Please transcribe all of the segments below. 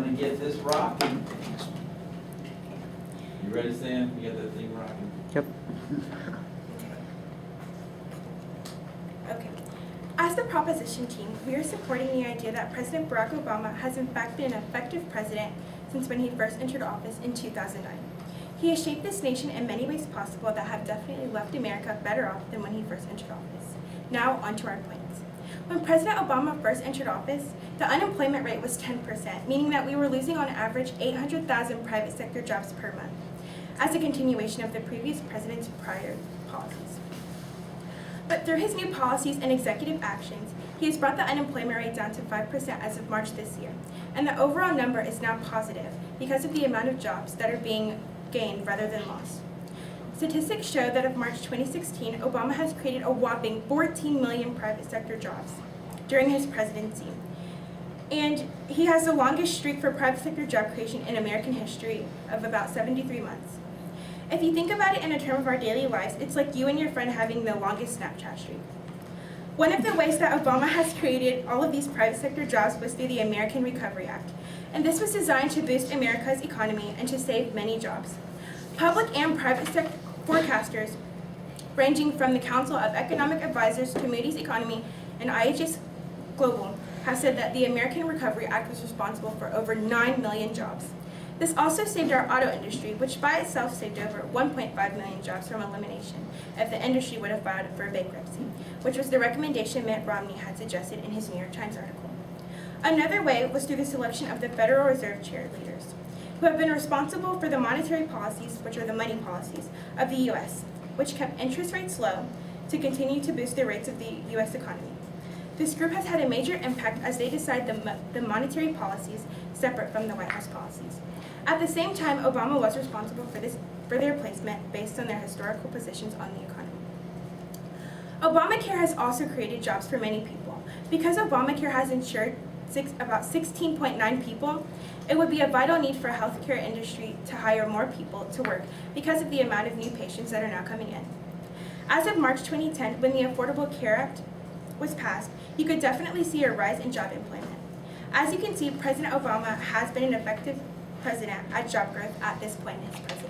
gonna get this rocking. You ready, Sam? You got that thing rocking? Yep. Okay. As the proposition team, we are supporting the idea that President Barack Obama has in fact been an effective president since when he first entered office in 2009. He has shaped this nation in many ways possible that have definitely left America better off than when he first entered office. Now, onto our plans. When President Obama first entered office, the unemployment rate was 10%, meaning that we were losing on average 800,000 private sector jobs per month, as a continuation of the previous president's prior policies. But through his new policies and executive actions, he has brought the unemployment rate down to 5% as of March this year, and the overall number is now positive because of the amount of jobs that are being gained rather than lost. Statistics show that of March 2016, Obama has created a whopping 14 million private sector jobs during his presidency. And he has the longest streak for private sector job creation in American history of about 73 months. If you think about it in a term of our daily lives, it's like you and your friend having the longest Snapchat streak. One of the ways that Obama has created all of these private sector jobs was through the American Recovery Act. And this was designed to boost America's economy and to save many jobs. Public and private sector forecasters, ranging from the Council of Economic Advisors to Moody's Economy and IHS Global, have said that the American Recovery Act was responsible for over 9 million jobs. This also saved our auto industry, which by itself saved over 1.5 million jobs from elimination if the industry would have filed for bankruptcy, which was the recommendation Mitt Romney had suggested in his New York Times article. Another way was through the selection of the Federal Reserve cheerleaders, who have been responsible for the monetary policies, which are the money policies, of the U.S., which kept interest rates low to continue to boost the rates of the U.S. economy. This group has had a major impact as they decide the monetary policies separate from the White House policies. At the same time, Obama was responsible for their placement based on their historical positions on the economy. Obamacare has also created jobs for many people. Because Obamacare has insured about 16.9 people, it would be a vital need for the healthcare industry to hire more people to work because of the amount of new patients that are now coming in. As of March 2010, when the Affordable Care Act was passed, you could definitely see a rise in job employment. As you can see, President Obama has been an effective president at job growth at this point in his presidency.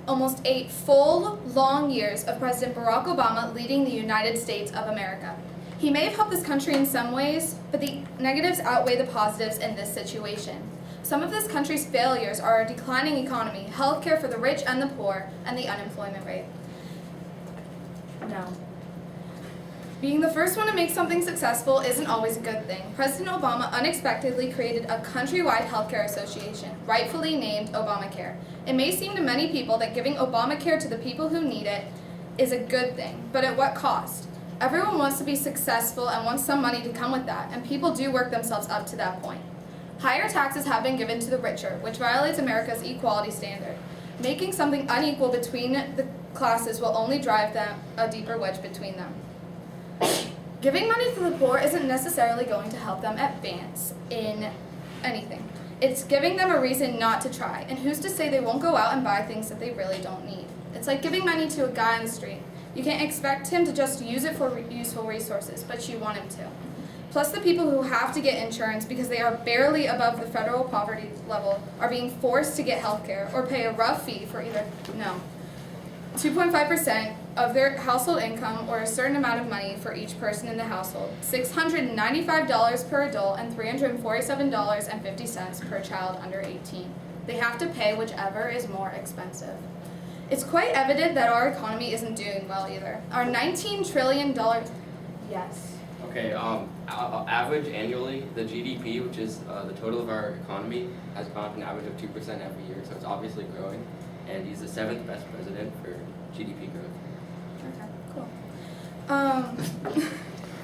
Almost 8 full, long years of President Barack Obama leading the United States of America. He may have helped this country in some ways, but the negatives outweigh the positives in this situation. Some of this country's failures are a declining economy, health care for the rich and the poor, and the unemployment rate. No. Being the first one to make something successful isn't always a good thing. President Obama unexpectedly created a countrywide healthcare association, rightfully named Obamacare. It may seem to many people that giving Obamacare to the people who need it is a good thing, but at what cost? Everyone wants to be successful and wants some money to come with that, and people do work themselves up to that point. Higher taxes have been given to the richer, which violates America's equality standard. Making something unequal between the classes will only drive them a deeper wedge between them. Giving money to the poor isn't necessarily going to help them advance in anything. It's giving them a reason not to try, and who's to say they won't go out and buy things that they really don't need? It's like giving money to a guy on the street. You can't expect him to just use it for useful resources, but you want him to. Plus, the people who have to get insurance because they are barely above the federal poverty level are being forced to get health care or pay a rough fee for either 2.5% of their household income or a certain amount of money for each person in the household, $695 per adult and $347.50 per child under 18. They have to pay whichever is more expensive. It's quite evident that our economy isn't doing well either. Our $19 trillion, yes. Okay, average annually, the GDP, which is the total of our economy, has gone up an average of 2% every year, so it's obviously growing. And he's the 7th best president for GDP growth. Okay, cool.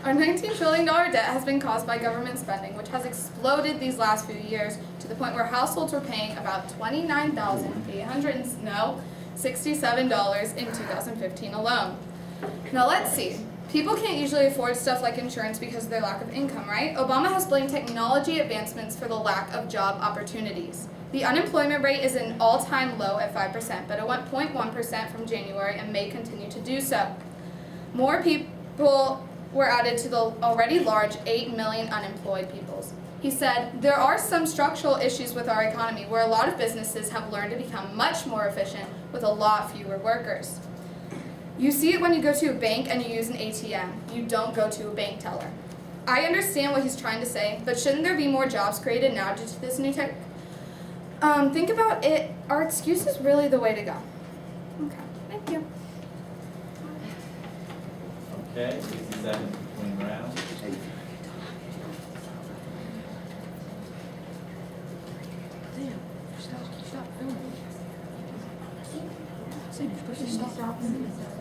Our $19 trillion debt has been caused by government spending, which has exploded these last few years to the point where households were paying about $29,867 in 2015 alone. Now let's see. People can't usually afford stuff like insurance because of their lack of income, right? Obama has blamed technology advancements for the lack of job opportunities. The unemployment rate is an all-time low at 5%, but it went 0.1% from January and may continue to do so. More people were added to the already large 8 million unemployed peoples. He said, there are some structural issues with our economy where a lot of businesses have learned to become much more efficient with a lot fewer workers. You see it when you go to a bank and you use an ATM. You don't go to a bank teller. I understand what he's trying to say, but shouldn't there be more jobs created now due to this new tech? Think about it. Our excuse is really the way to go. Okay, thank you. Okay, 60 seconds between rounds. Stop filming. Stop.